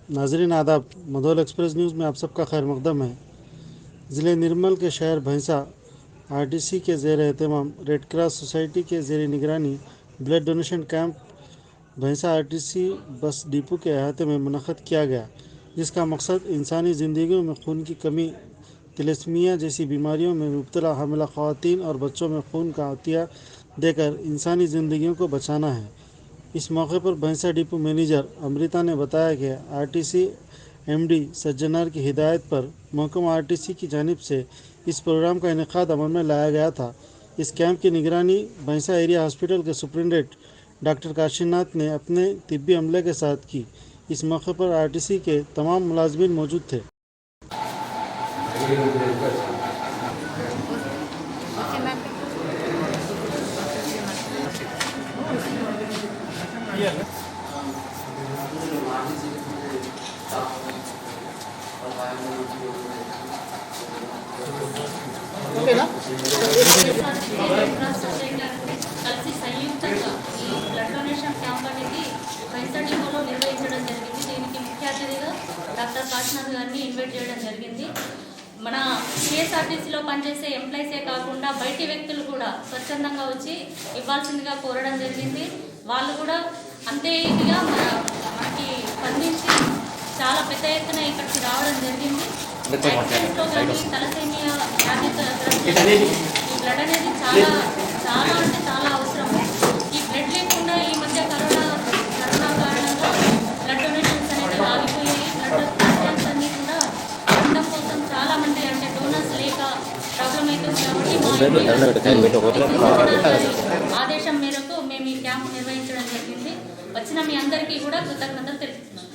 नाजरीन आदाब। Mudhole express news में आप सबका खैर मकदम है। ज़िले निर्मल के शहर भैंसा आरटीसी के ज़ेर एहतमाम रेड क्रॉस सोसाइटी के ज़ेर निगरानी ब्लड डोनेशन कैंप भैंसा आरटीसी बस डिपो के अहाते में मुनक़्क़द किया गया, जिसका मकसद इंसानी ज़िंदगियों में खून की कमी, तिलस्मिया जैसी बीमारियों में मुब्तला हामिला ख़वातीन और बच्चों में खून का अतिया देकर इंसानी ज़िंदगियों को बचाना है। इस मौके पर भैंसा डिपो मैनेजर अमृता ने बताया कि आरटीसी एमडी सज्जनार की हिदायत पर महकमा आरटीसी की जानिब से इस प्रोग्राम का इनेकाद अमल में लाया गया था। इस कैंप की निगरानी भैंसा एरिया हॉस्पिटल के सुपरिटेंडेंट डॉक्टर काशीनाथ ने अपने तिब्बी अमले के साथ की। इस मौके पर आरटीसी के तमाम मुलाजमीन मौजूद थे। కలిసి సంయుక్తంగా ఈ బ్లడ్ డొనేషన్ క్యాంప్ అనేది భైంసా డిపోలో నిర్వహించడం జరిగింది. దీనికి ముఖ్య అతిథిగా డాక్టర్ కాశీనాథ్ గారిని ఇన్వైట్ చేయడం జరిగింది. మన సిఎస్ఆర్టీసీలో పనిచేసే ఎంప్లాయీసే కాకుండా బయటి వ్యక్తులు కూడా స్వచ్ఛందంగా వచ్చి ఇవ్వాల్సిందిగా కోరడం జరిగింది. వాళ్ళు కూడా అంతే ఇదిగా మనకి స్పందించి చాలా పెద్ద ఎత్తున ఇక్కడికి రావడం జరిగింది. యాక్సిడెంట్లో కానీ తలసేమియా వ్యాధితో ఈ బ్లడ్ అనేది చాలా చాలా అంటే చాలా అవసరం. ఈ బ్లడ్ లేకుండా ఈ మధ్య కరోనా కారణంగా బ్లడ్ డొనేషన్స్ అనేది ఆగిపోయాయి. బ్లడ్ ట్రాన్స్ప్లాంట్స్ అన్నీ కూడా ఉండడం కోసం చాలా మంది అంటే డోనర్స్ లేక ప్రాబ్లం అవుతుంది. కాబట్టి ఆదేశం మేరకు మేము ఈ క్యాంప్ నిర్వహించడం జరిగింది. వచ్చిన మీ అందరికీ కూడా కృతజ్ఞతలు తెలుపుతున్నాను.